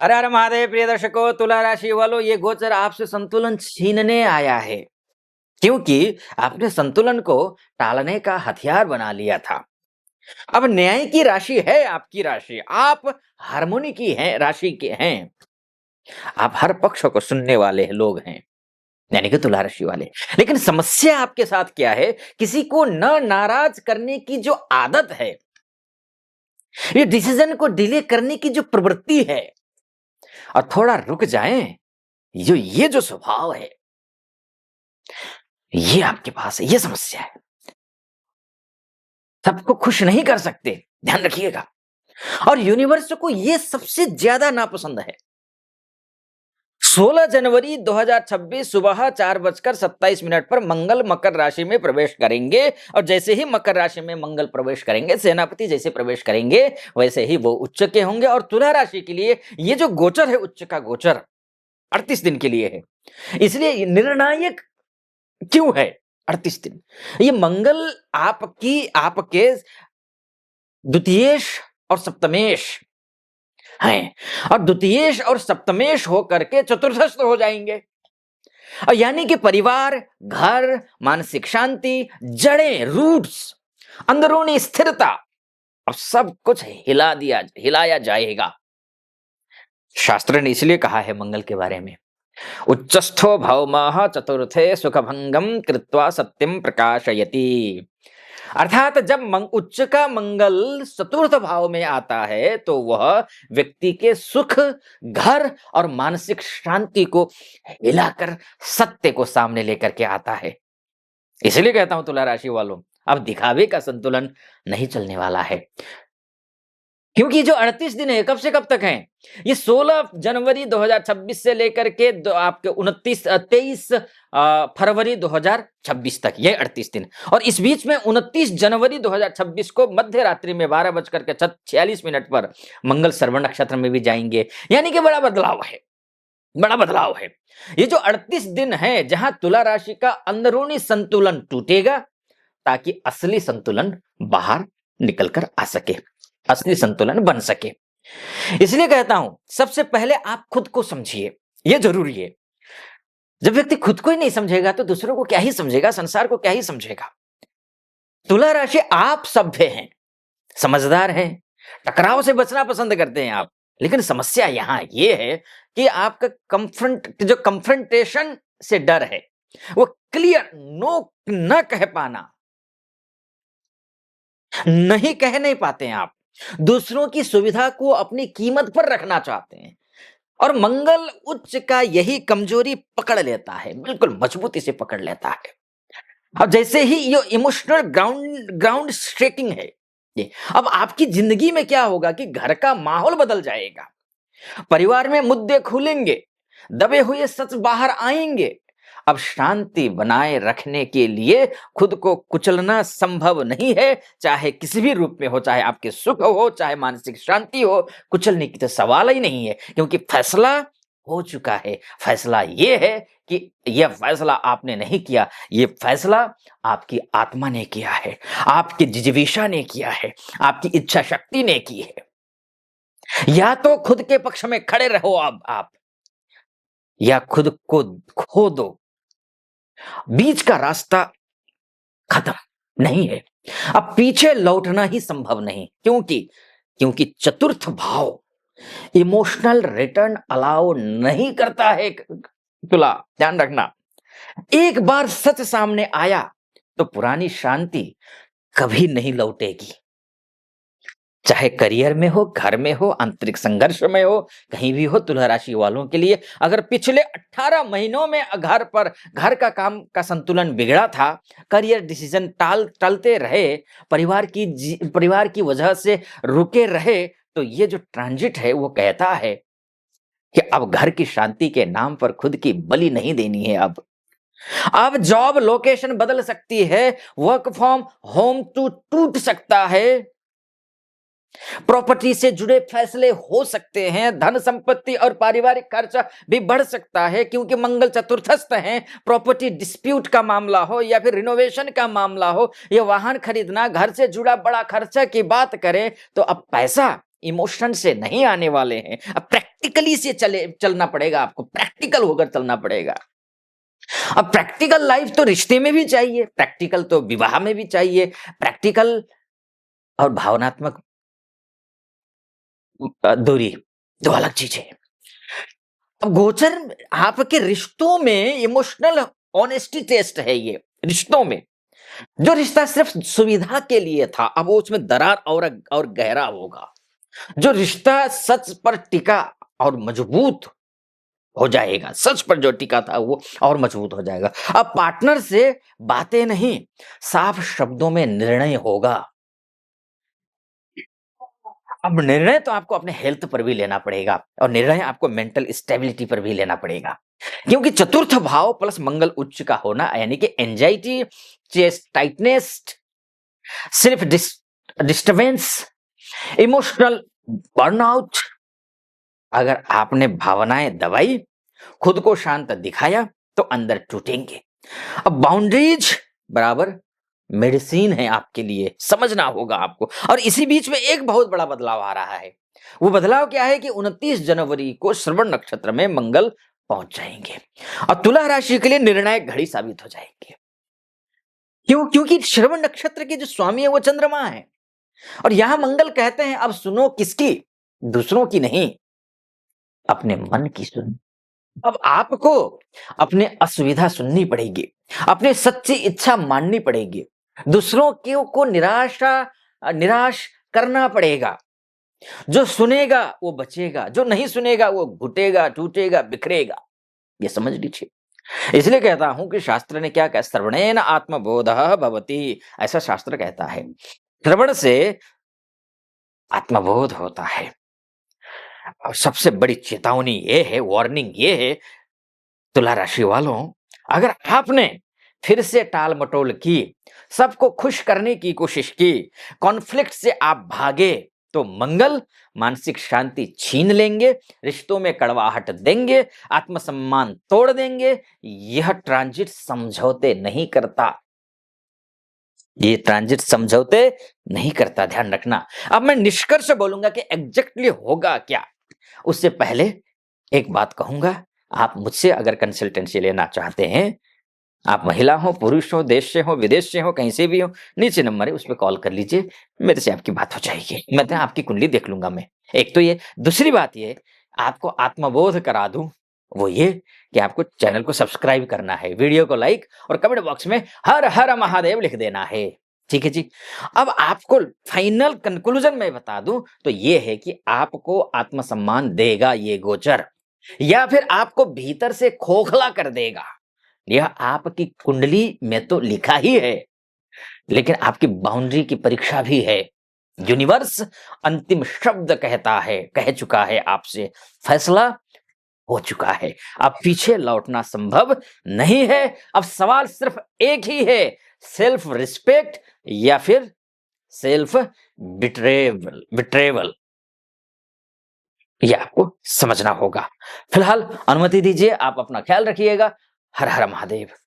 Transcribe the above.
अरे अरे महादेव, प्रिय दर्शकों, तुला राशि वालों, ये गोचर आपसे संतुलन छीनने आया है, क्योंकि आपने संतुलन को टालने का हथियार बना लिया था। अब न्याय की राशि है आपकी राशि, आप हार्मोनी की हैं, राशि के हैं। आप हर पक्ष को सुनने वाले लोग हैं, यानी कि तुला राशि वाले। लेकिन समस्या आपके साथ क्या है? किसी को न नाराज करने की जो आदत है, ये डिसीजन को डिले करने की जो प्रवृत्ति है, और थोड़ा रुक जाएं, ये जो स्वभाव है, ये आपके पास है, ये समस्या है। सबको खुश नहीं कर सकते, ध्यान रखिएगा। और यूनिवर्स को ये सबसे ज्यादा नापसंद है। 16 जनवरी 2026 सुबह 4:27 पर मंगल मकर राशि में प्रवेश करेंगे, और जैसे ही मकर राशि में मंगल प्रवेश करेंगे, सेनापति जैसे प्रवेश करेंगे, वैसे ही वो उच्च के होंगे। और तुला राशि के लिए ये जो गोचर है, उच्च का गोचर 38 दिन के लिए है, इसलिए निर्णायक क्यों है 38 दिन? ये मंगल आपके द्वितीयेश और सप्तमेश हैं, और द्वितीयेश और सप्तमेश होकर के चतुर्थस्थ हो जाएंगे। और यानी कि परिवार, घर, मानसिक शांति, जड़ें, रूट्स, अंदरूनी स्थिरता, अब सब कुछ हिलाया जाएगा। शास्त्र ने इसलिए कहा है मंगल के बारे में, उच्चस्थो भौमः चतुर्थे सुखभंगम कृत्वा सत्यम प्रकाशयति। अर्थात जब उच्च का मंगल चतुर्थ भाव में आता है, तो वह व्यक्ति के सुख, घर और मानसिक शांति को हिलाकर सत्य को सामने लेकर के आता है। इसलिए कहता हूं तुला राशि वालों, अब दिखावे का संतुलन नहीं चलने वाला है, क्योंकि जो 38 दिन है, कब से कब तक हैं? ये 16 जनवरी 2026 से लेकर के आपके 23 फरवरी 2026 तक, ये 38 दिन। और इस बीच में 29 जनवरी 2026 को मध्य रात्रि में 12:46 पर मंगल श्रवण नक्षत्र में भी जाएंगे। यानी कि बड़ा बदलाव है, बड़ा बदलाव है। ये जो 38 दिन है, जहां तुला राशि का अंदरूनी संतुलन टूटेगा, ताकि असली संतुलन बाहर निकलकर आ सके, असली संतुलन बन सके। इसलिए कहता हूं, सबसे पहले आप खुद को समझिए, यह जरूरी है। जब व्यक्ति खुद को ही नहीं समझेगा, तो दूसरों को क्या ही समझेगा, संसार को क्या ही समझेगा। तुला राशि, आप सभ्य हैं, समझदार हैं, टकराव से बचना पसंद करते हैं आप। लेकिन समस्या यहां यह है कि आपका कंफ्रंटेशन से डर है, वो क्लियर नो न कह पाना, नहीं कह नहीं पाते हैं आप। दूसरों की सुविधा को अपनी कीमत पर रखना चाहते हैं, और मंगल उच्च का यही कमजोरी पकड़ लेता है, बिल्कुल मजबूती से पकड़ लेता है। अब जैसे ही ये इमोशनल ग्राउंड शेकिंग है ये, अब आपकी जिंदगी में क्या होगा कि घर का माहौल बदल जाएगा, परिवार में मुद्दे खुलेंगे, दबे हुए सच बाहर आएंगे। अब शांति बनाए रखने के लिए खुद को कुचलना संभव नहीं है, चाहे किसी भी रूप में हो, चाहे आपके सुख हो, चाहे मानसिक शांति हो, कुचलने की तो सवाल ही नहीं है, क्योंकि फैसला हो चुका है। फैसला ये है कि यह फैसला आपने नहीं किया, ये फैसला आपकी आत्मा ने किया है, आपकी जिजीविषा ने किया है, आपकी इच्छा शक्ति ने की है। या तो खुद के पक्ष में खड़े रहो आप, या खुद को खो दो। बीच का रास्ता खत्म नहीं है, अब पीछे लौटना ही संभव नहीं, क्योंकि चतुर्थ भाव इमोशनल रिटर्न अलाउ नहीं करता है। तुला, ध्यान रखना, एक बार सच सामने आया तो पुरानी शांति कभी नहीं लौटेगी। चाहे करियर में हो, घर में हो, आंतरिक संघर्ष में हो, कहीं भी हो। तुला राशि वालों के लिए अगर पिछले 18 महीनों में घर का काम का संतुलन बिगड़ा था, करियर डिसीजन टालते रहे, परिवार की वजह से रुके रहे, तो ये जो ट्रांजिट है वो कहता है कि अब घर की शांति के नाम पर खुद की बलि नहीं देनी है। अब जॉब लोकेशन बदल सकती है, वर्क फ्रॉम होम टूट सकता है, प्रॉपर्टी से जुड़े फैसले हो सकते हैं, धन संपत्ति और पारिवारिक खर्चा भी बढ़ सकता है, क्योंकि मंगल चतुर्थस्थ हैं। प्रॉपर्टी डिस्प्यूट का मामला हो, या फिर रिनोवेशन का मामला हो, या वाहन खरीदना, घर से जुड़ा बड़ा खर्चा की बात करें, तो अब पैसा इमोशन से नहीं आने वाले हैं। अब प्रैक्टिकली से चलना पड़ेगा, आपको प्रैक्टिकल होकर चलना पड़ेगा। अब प्रैक्टिकल लाइफ तो रिश्ते में भी चाहिए, प्रैक्टिकल तो विवाह में भी चाहिए, प्रैक्टिकल और भावनात्मक दूरी दो अलग चीजें हैं। अब गोचर आपके रिश्तों में इमोशनल ऑनेस्टी टेस्ट है ये। रिश्तों में जो रिश्ता सिर्फ सुविधा के लिए था, अब वो उसमें दरार और गहरा होगा। जो रिश्ता सच पर टिका और मजबूत हो जाएगा, सच पर जो टिका था वो और मजबूत हो जाएगा। अब पार्टनर से बातें नहीं, साफ शब्दों में निर्णय होगा। अब निर्णय तो आपको अपने हेल्थ पर भी लेना पड़ेगा और निर्णय आपको मेंटल स्टेबिलिटी पर भी लेना पड़ेगा, क्योंकि चतुर्थ भाव प्लस मंगल उच्च का होना यानी कि एंजाइटी, चेस्ट टाइटनेस, सिर्फ डिस्टर्बेंस, इमोशनल बर्नआउट, अगर आपने भावनाएं दबाई, खुद को शांत दिखाया तो अंदर टूटेंगे। अब बाउंड्रीज बराबर मेडिसिन है आपके लिए, समझना होगा आपको। और इसी बीच में एक बहुत बड़ा बदलाव आ रहा है। वो बदलाव क्या है कि 29 जनवरी को श्रवण नक्षत्र में मंगल पहुंच जाएंगे और तुला राशि के लिए निर्णायक घड़ी साबित हो जाएंगे। क्यों? क्योंकि श्रवण नक्षत्र के जो स्वामी है वो चंद्रमा है और यहां मंगल कहते हैं अब सुनो किसकी? दूसरों की नहीं, अपने मन की सुनो। अब आपको अपने असुविधा सुननी पड़ेगी, अपनी सच्ची इच्छा माननी पड़ेगी, दूसरों को निराश करना पड़ेगा। जो सुनेगा वो बचेगा, जो नहीं सुनेगा वो घुटेगा, टूटेगा, बिखरेगा। ये समझ लीजिए। इसलिए कहता हूं कि शास्त्र ने क्या कहा, श्रवणेन आत्मबोधः भवति, ऐसा शास्त्र कहता है। श्रवण से आत्मबोध होता है। और सबसे बड़ी चेतावनी ये है, वार्निंग ये है तुला राशि वालों, अगर आपने फिर से टाल मटोल की, सबको खुश करने की कोशिश की, कॉन्फ्लिक्ट से आप भागे, तो मंगल मानसिक शांति छीन लेंगे, रिश्तों में कड़वाहट देंगे, आत्मसम्मान तोड़ देंगे। यह ट्रांजिट समझौते नहीं करता, ये ट्रांजिट समझौते नहीं करता, ध्यान रखना। अब मैं निष्कर्ष बोलूंगा कि एग्जैक्टली होगा क्या, उससे पहले एक बात कहूंगा। आप मुझसे अगर कंसल्टेंसी लेना चाहते हैं, आप महिला हो, पुरुष हो, देश से हो, विदेश से हो, कहीं से भी हो, नीचे नंबर है उस पर कॉल कर लीजिए, मेरे से आपकी बात हो जाएगी। मैं तो आपकी कुंडली देख लूंगा मैं। एक तो ये, दूसरी बात ये आपको आत्मबोध करा दूं, वो ये कि आपको चैनल को सब्सक्राइब करना है, वीडियो को लाइक और कमेंट बॉक्स में हर हर महादेव लिख देना है। ठीक है जी। अब आपको फाइनल कंक्लूजन मैं बता दूं तो ये है कि आपको आत्मसम्मान देगा ये गोचर, या फिर आपको भीतर से खोखला कर देगा। यह आपकी कुंडली में तो लिखा ही है, लेकिन आपकी बाउंड्री की परीक्षा भी है। यूनिवर्स अंतिम शब्द कहता है, कह चुका है आपसे, फैसला हो चुका है। अब पीछे लौटना संभव नहीं है। अब सवाल सिर्फ एक ही है, सेल्फ रिस्पेक्ट या फिर सेल्फ बिट्रेवल। ये आपको समझना होगा। फिलहाल अनुमति दीजिए, आप अपना ख्याल रखिएगा। हर हर महादेव।